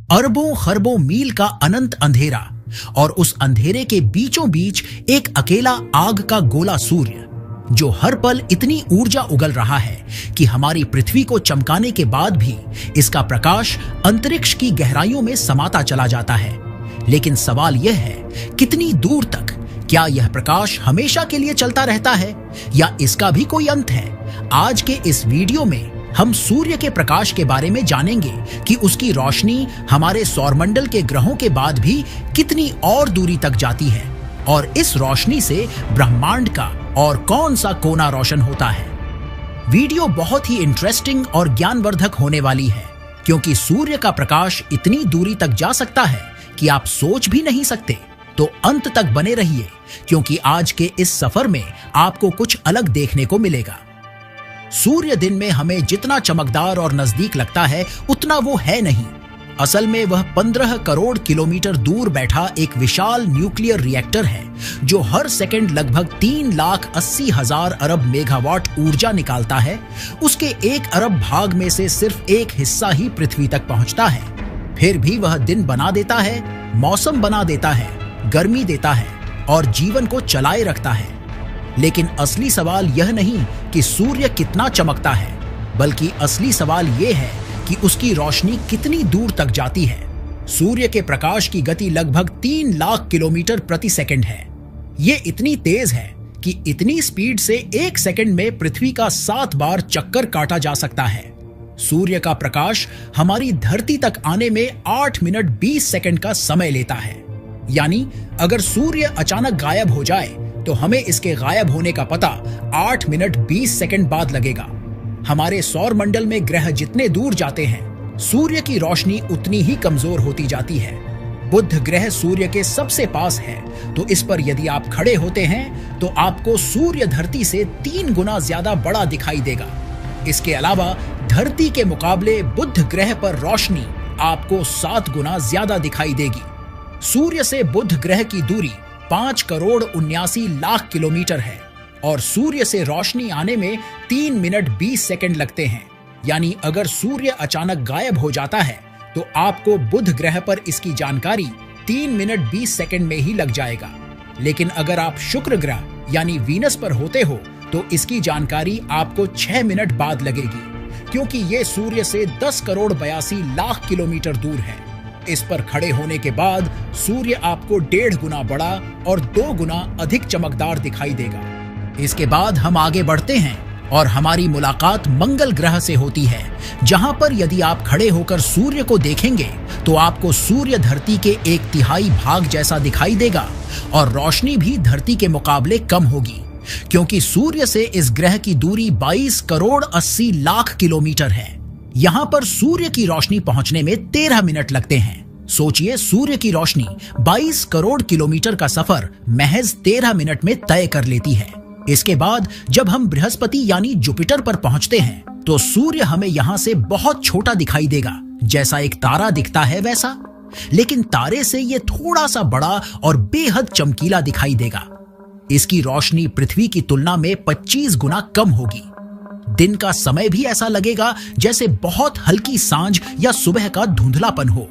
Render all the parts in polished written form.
अरबों खरबों मील का अनंत अंधेरा, और उस अंधेरे के बीचों बीच एक अकेला आग का गोला सूर्य, जो हर पल इतनी ऊर्जा उगल रहा है कि हमारी पृथ्वी को चमकाने के बाद भी इसका प्रकाश अंतरिक्ष की गहराइयों में समाता चला जाता है। लेकिन सवाल यह है, कितनी दूर तक? क्या यह प्रकाश हमेशा के लिए चलता रहता है या इसका भी कोई अंत है? आज के इस वीडियो में हम सूर्य के प्रकाश के बारे में जानेंगे कि उसकी रोशनी हमारे सौरमंडल के ग्रहों के बाद भी कितनी और दूरी तक जाती है, और इस रोशनी से ब्रह्मांड का और कौन सा कोना रोशन होता है। वीडियो बहुत ही इंटरेस्टिंग और ज्ञानवर्धक होने वाली है, क्योंकि सूर्य का प्रकाश इतनी दूरी तक जा सकता है कि आप सोच भी नहीं सकते। तो अंत तक बने रहिए, क्योंकि आज के इस सफर में आपको कुछ अलग देखने को मिलेगा। सूर्य दिन में हमें जितना चमकदार और नजदीक लगता है, उतना वो है नहीं। असल में वह 15 करोड़ किलोमीटर दूर बैठा एक विशाल न्यूक्लियर रिएक्टर है, जो हर सेकंड लगभग 3,80,000 अरब मेगावाट ऊर्जा निकालता है। उसके 1 अरब भाग में से सिर्फ एक हिस्सा ही पृथ्वी तक पहुंचता है। फिर भी वह दिन बना देता है, मौसम बना देता है, गर्मी देता है और जीवन को चलाए रखता है। लेकिन असली सवाल यह नहीं कि सूर्य कितना चमकता है, बल्कि असली सवाल यह है कि उसकी रोशनी कितनी दूर तक जाती है। सूर्य के प्रकाश की गति लगभग 3 लाख किलोमीटर प्रति सेकंड है। ये इतनी तेज है कि इतनी स्पीड से 1 सेकंड में पृथ्वी का 7 बार चक्कर काटा जा सकता है। सूर्य का प्रकाश हमारी धरती तक आने में 8 मिनट 20 सेकंड का समय लेता है। यानी अगर सूर्य अचानक गायब हो जाए तो हमें इसके गायब होने का पता 8 मिनट 20 सेकंड बाद लगेगा। हमारे सौर मंडल में ग्रह जितने दूर जाते हैं, सूर्य की रोशनी उतनी ही कमजोर होती जाती है। बुध ग्रह सूर्य के सबसे पास है, तो इस पर यदि आप खड़े होते हैं तो आपको सूर्य धरती से 3 गुना ज्यादा बड़ा दिखाई देगा। इसके अलावा धरती के मुकाबले बुध ग्रह पर रोशनी आपको 7 गुना ज्यादा दिखाई देगी। सूर्य से बुध ग्रह की दूरी 5 करोड़ 79 लाख किलोमीटर है, और सूर्य से रोशनी आने में 3 मिनट 20 सेकंड लगते हैं। यानी अगर सूर्य अचानक गायब हो जाता है तो आपको बुध ग्रह पर इसकी जानकारी 3 मिनट 20 सेकंड में ही लग जाएगा। लेकिन अगर आप शुक्र ग्रह यानी वीनस पर होते हो तो इसकी जानकारी आपको 6 मिनट बाद लगेगी, क्योंकि ये सूर्य से 10 करोड़ 82 लाख किलोमीटर दूर है। इस पर खड़े होने के बाद सूर्य आपको 1.5 गुना बड़ा और 2 गुना अधिक चमकदार दिखाई देगा। इसके बाद हम आगे बढ़ते हैं और हमारी मुलाकात मंगल ग्रह से होती है, जहां पर यदि आप खड़े होकर सूर्य को देखेंगे तो आपको सूर्य धरती के 1/3 भाग जैसा दिखाई देगा, और रोशनी भी धरती के मुकाबले कम होगी, क्योंकि सूर्य से इस ग्रह की दूरी 22 करोड़ 80 लाख किलोमीटर है। यहाँ पर सूर्य की रोशनी पहुंचने में 13 मिनट लगते हैं। सोचिए, सूर्य की रोशनी 22 करोड़ किलोमीटर का सफर महज 13 मिनट में तय कर लेती है। इसके बाद जब हम बृहस्पति यानी जुपिटर पर पहुंचते हैं तो सूर्य हमें यहाँ से बहुत छोटा दिखाई देगा, जैसा एक तारा दिखता है वैसा। लेकिन तारे से ये थोड़ा सा बड़ा और बेहद चमकीला दिखाई देगा। इसकी रोशनी पृथ्वी की तुलना में 25 गुना कम होगी। दिन का समय भी ऐसा लगेगा जैसे बहुत हल्की सांझ या सुबह का धुंधलापन हो।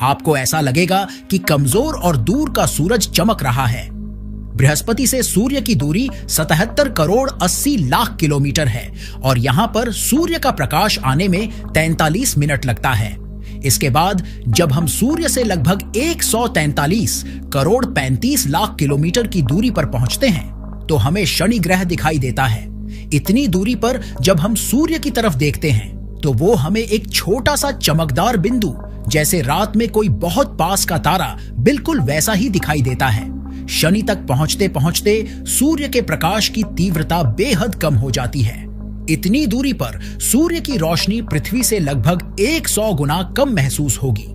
आपको ऐसा लगेगा कि कमजोर और दूर का सूरज चमक रहा है। बृहस्पति से सूर्य की दूरी 77 करोड़ 80 लाख किलोमीटर है, और यहाँ पर सूर्य का प्रकाश आने में 43 मिनट लगता है। इसके बाद जब हम सूर्य से लगभग 143 करोड़ 35 लाख किलोमीटर की दूरी पर पहुंचते हैं तो हमें शनि ग्रह दिखाई देता है। इतनी दूरी पर जब हम सूर्य की तरफ देखते हैं तो वो हमें एक छोटा सा चमकदार बिंदु, जैसे रात में कोई बहुत पास का तारा, बिल्कुल वैसा ही दिखाई देता है। शनि तक पहुंचते पहुंचते सूर्य के प्रकाश की तीव्रता बेहद कम हो जाती है। इतनी दूरी पर सूर्य की रोशनी पृथ्वी से लगभग 100 गुना कम महसूस होगी।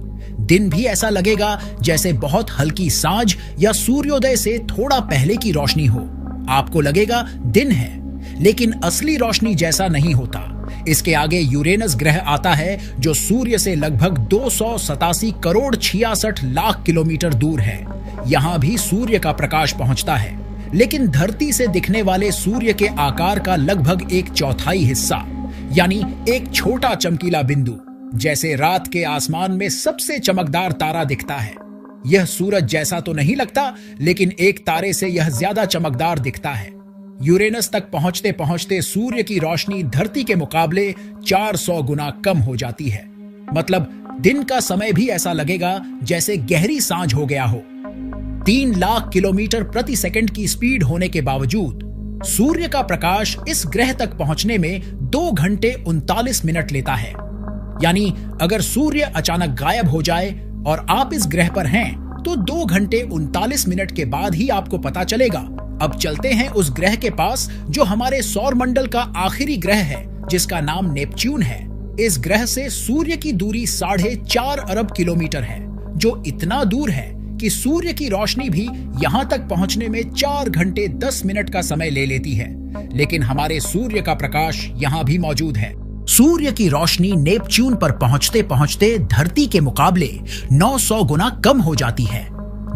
दिन भी ऐसा लगेगा जैसे बहुत हल्की सांझ या सूर्योदय से थोड़ा पहले की रोशनी हो। आपको लगेगा दिन है, लेकिन असली रोशनी जैसा नहीं होता। इसके आगे यूरेनस ग्रह आता है, जो सूर्य से लगभग 287 करोड़ 66 लाख किलोमीटर दूर है। यहाँ भी सूर्य का प्रकाश पहुंचता है, लेकिन धरती से दिखने वाले सूर्य के आकार का लगभग 1/4 हिस्सा, यानी एक छोटा चमकीला बिंदु, जैसे रात के आसमान में सबसे चमकदार तारा दिखता है। यह सूरज जैसा तो नहीं लगता, लेकिन एक तारे से यह ज्यादा चमकदार दिखता है। यूरेनस तक पहुंचते पहुंचते सूर्य की रोशनी धरती के मुकाबले 400 गुना कम हो जाती है। मतलब दिन का समय भी ऐसा लगेगा जैसे गहरी सांझ हो गया हो। 3 लाख किलोमीटर प्रति सेकंड की स्पीड होने के बावजूद सूर्य का प्रकाश इस ग्रह तक पहुंचने में 2 घंटे 39 मिनट लेता है। यानी अगर सूर्य अचानक गायब हो जाए और आप इस ग्रह पर हैं, तो 2 घंटे 39 मिनट के बाद ही आपको पता चलेगा। अब चलते हैं उस ग्रह के पास जो हमारे सौर मंडल का आखिरी ग्रह है, जिसका नाम नेपच्यून है। इस ग्रह से सूर्य की दूरी 4.5 अरब किलोमीटर है, जो इतना दूर है कि सूर्य की रोशनी भी यहां तक पहुंचने में 4 घंटे 10 मिनट का समय ले लेती है। लेकिन हमारे सूर्य का प्रकाश यहां भी मौजूद है। सूर्य की रोशनी नेपच्यून पर पहुंचते पहुंचते धरती के मुकाबले 900 गुना कम हो जाती है।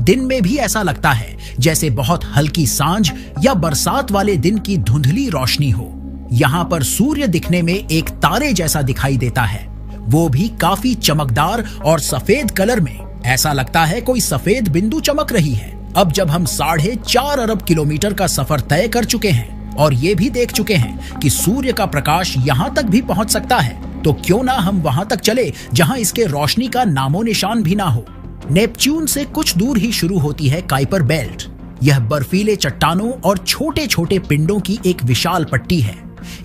दिन में भी ऐसा लगता है जैसे बहुत हल्की सांझ या बरसात वाले दिन की धुंधली रोशनी हो। यहाँ पर सूर्य दिखने में एक तारे जैसा दिखाई देता है, वो भी काफी चमकदार और सफेद कलर में। ऐसा लगता है कोई सफेद बिंदु चमक रही है। अब जब हम 4.5 अरब किलोमीटर का सफर तय कर चुके हैं और ये भी देख चुके हैं कि सूर्य का प्रकाश यहाँ तक भी पहुंच सकता है, तो क्यों ना हम वहां तक चले जहां इसके रोशनी का नामो निशान भी ना हो। नेपच्यून से कुछ दूर ही शुरू होती है काइपर बेल्ट। यह बर्फीले चट्टानों और छोटे छोटे पिंडों की एक विशाल पट्टी है।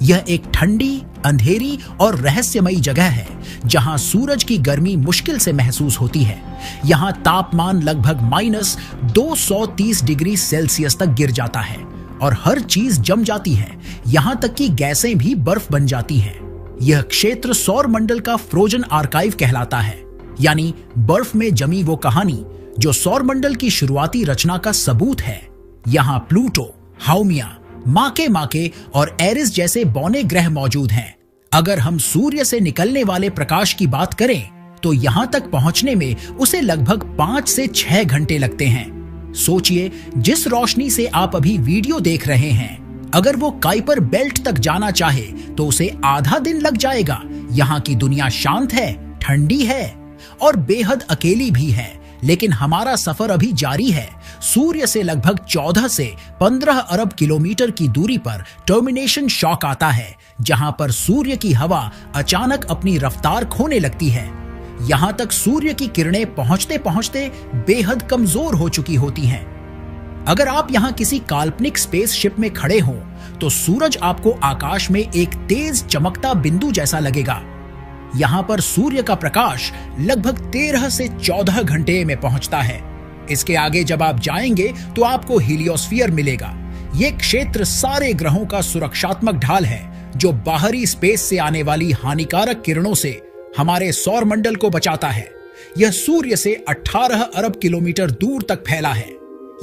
यह एक ठंडी, अंधेरी और रहस्यमयी जगह है जहां सूरज की गर्मी मुश्किल से महसूस होती है। यहां तापमान लगभग -230 डिग्री सेल्सियस तक गिर जाता है और हर चीज जम जाती है, यहां तक कि गैसें भी बर्फ बन जाती हैं। यह क्षेत्र सौर मंडल का फ्रोजन आर्काइव कहलाता है, यानी बर्फ में जमी वो कहानी जो सौर मंडल की शुरुआती रचना का सबूत है। यहाँ प्लूटो, हाउमिया, माके और एरिस जैसे बौने ग्रह मौजूद हैं। अगर हम सूर्य से निकलने वाले प्रकाश की बात करें, तो यहाँ तक पहुंचने में उसे लगभग 5 से 6 घंटे लगते हैं। सोचिए, जिस रोशनी से आप अभी वीडियो देख रहे हैं, अगर वो काइपर बेल्ट तक जाना चाहे तो उसे आधा दिन लग जाएगा। यहाँ की दुनिया शांत है, ठंडी है और बेहद अकेली भी है। लेकिन हमारा सफर अभी जारी है। सूर्य से लगभग 14 से 15 अरब किलोमीटर की दूरी पर टर्मिनेशन शॉक आता है, जहां पर सूर्य की हवा अचानक अपनी रफ्तार खोने लगती है। यहां तक सूर्य की किरणें पहुंचते पहुंचते बेहद कमजोर हो चुकी होती हैं। अगर आप यहां किसी काल्पनिक स्पेसशिप में खड़े हों, तो सूरज आपको आकाश में एक तेज चमकता बिंदु जैसा लगेगा। यहाँ पर सूर्य का प्रकाश लगभग 13 से 14 घंटे में पहुंचता है। इसके आगे जब आप जाएंगे तो आपको हीलियोस्फीयर मिलेगा। ये क्षेत्र सारे ग्रहों का सुरक्षात्मक ढाल है, जो बाहरी स्पेस से आने वाली हानिकारक किरणों से हमारे सौर मंडल को बचाता है। यह सूर्य से 18 अरब किलोमीटर दूर तक फैला है।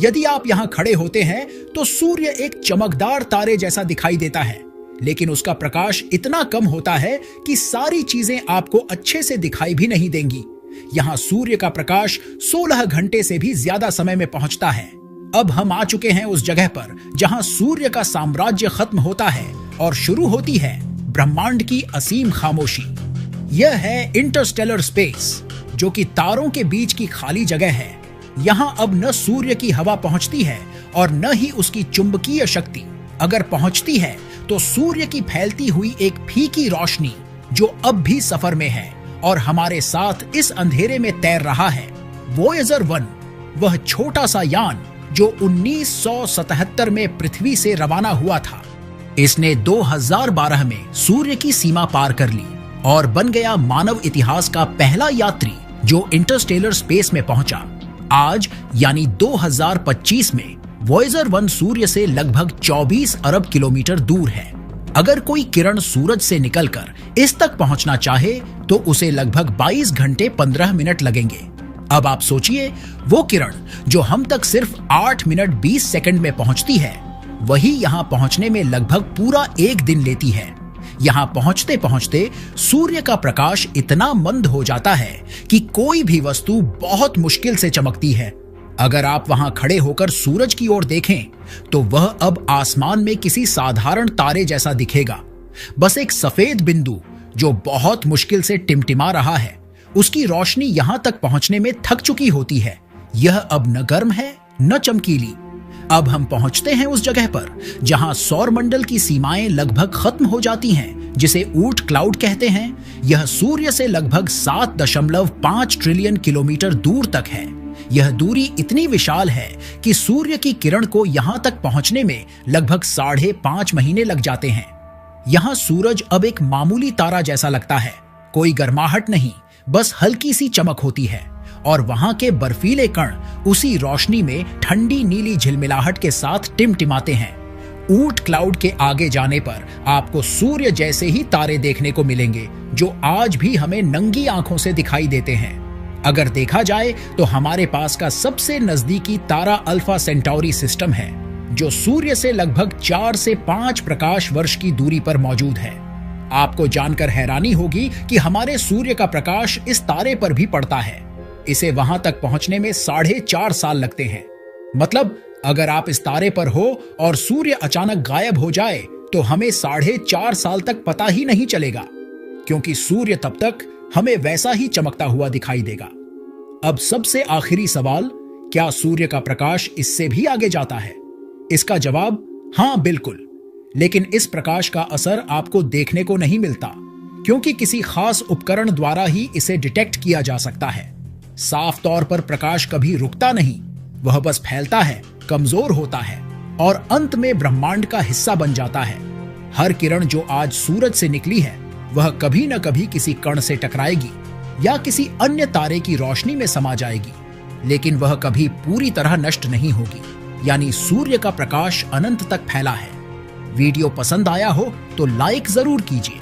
यदि आप यहाँ खड़े होते हैं तो सूर्य एक चमकदार तारे जैसा दिखाई देता है, लेकिन उसका प्रकाश इतना कम होता है कि सारी चीजें आपको अच्छे से दिखाई भी नहीं देंगी। यहाँ सूर्य का प्रकाश 16 घंटे से भी ज्यादा समय में पहुंचता है। अब हम आ चुके हैं उस जगह पर जहां सूर्य का साम्राज्य खत्म होता है और शुरू होती है ब्रह्मांड की असीम खामोशी। यह है इंटरस्टेलर स्पेस, जो कि तारों के बीच की खाली जगह है। यहाँ अब न सूर्य की हवा पहुंचती है और न ही उसकी चुंबकीय शक्ति। अगर पहुंचती है तो सूर्य की फैलती हुई एक फीकी रोशनी, जो अब भी सफर में है और हमारे साथ इस अंधेरे में तैर रहा है। वोयेजर 1, वह छोटा सा यान जो 1977 में पृथ्वी से रवाना हुआ था, इसने 2012 में सूर्य की सीमा पार कर ली और बन गया मानव इतिहास का पहला यात्री जो इंटरस्टेलर स्पेस में पहुंचा। आज यानी 2025 में वॉयेजर 1 सूर्य से लगभग 24 अरब किलोमीटर दूर है। अगर कोई किरण सूरज से निकलकर इस तक पहुंचना चाहे तो उसे लगभग 22 घंटे 15 मिनट लगेंगे। अब आप सोचिए, वो किरण जो हम तक सिर्फ 8 मिनट 20 सेकंड में पहुंचती है, वही यहां पहुंचने में लगभग पूरा 1 दिन लेती है। यहां पहुंचते पहुंचते सूर्य का प्रकाश इतना मंद हो जाता है कि कोई भी वस्तु बहुत मुश्किल से चमकती है। अगर आप वहां खड़े होकर सूरज की ओर देखें तो वह अब आसमान में किसी साधारण तारे जैसा दिखेगा। बस एक सफेद बिंदु जो बहुत मुश्किल से टिमटिमा रहा है, उसकी रोशनी यहां तक पहुंचने में थक चुकी होती है। यह अब न गर्म है न चमकीली। अब हम पहुंचते हैं उस जगह पर जहां सौर मंडल की सीमाएं लगभग खत्म हो जाती हैं, जिसे ऊट क्लाउड कहते हैं। यह सूर्य से लगभग 7.5 ट्रिलियन किलोमीटर दूर तक है। यह दूरी इतनी विशाल है कि सूर्य की किरण को यहां तक पहुंचने में लगभग 5.5 महीने लग जाते हैं। यहां सूरज अब एक मामूली तारा जैसा लगता है। कोई गर्माहट नहीं, बस हल्की सी चमक होती है और वहां के बर्फीले कण उसी रोशनी में ठंडी नीली झिलमिलाहट के साथ टिमटिमाते हैं। ऊट क्लाउड के आगे जाने पर आपको सूर्य जैसे ही तारे देखने को मिलेंगे, जो आज भी हमें नंगी आंखों से दिखाई देते हैं। अगर देखा जाए तो हमारे पास का सबसे नजदीकी तारा अल्फा सेंटाउरी सिस्टम है, जो सूर्य से लगभग 4 से 5 प्रकाश वर्ष की दूरी पर मौजूद है। आपको जानकर हैरानी होगी कि हमारे सूर्य का प्रकाश इस तारे पर भी पड़ता है। इसे वहां तक पहुंचने में 4.5 साल लगते हैं। मतलब अगर आप इस तारे पर हो और सूर्य अचानक गायब हो जाए तो हमें 4.5 साल तक पता ही नहीं चलेगा, क्योंकि सूर्य तब तक हमें वैसा ही चमकता हुआ दिखाई देगा। अब सबसे आखिरी सवाल, क्या सूर्य का प्रकाश इससे भी आगे जाता है? इसका जवाब हां, बिल्कुल। लेकिन इस प्रकाश का असर आपको देखने को नहीं मिलता, क्योंकि किसी खास उपकरण द्वारा ही इसे डिटेक्ट किया जा सकता है। साफ तौर पर प्रकाश कभी रुकता नहीं, वह बस फैलता है, कमजोर होता है और अंत में ब्रह्मांड का हिस्सा बन जाता है। हर किरण जो आज सूरज से निकली है, वह कभी न कभी किसी कण से टकराएगी या किसी अन्य तारे की रोशनी में समा जाएगी, लेकिन वह कभी पूरी तरह नष्ट नहीं होगी। यानी सूर्य का प्रकाश अनंत तक फैला है। वीडियो पसंद आया हो तो लाइक जरूर कीजिए।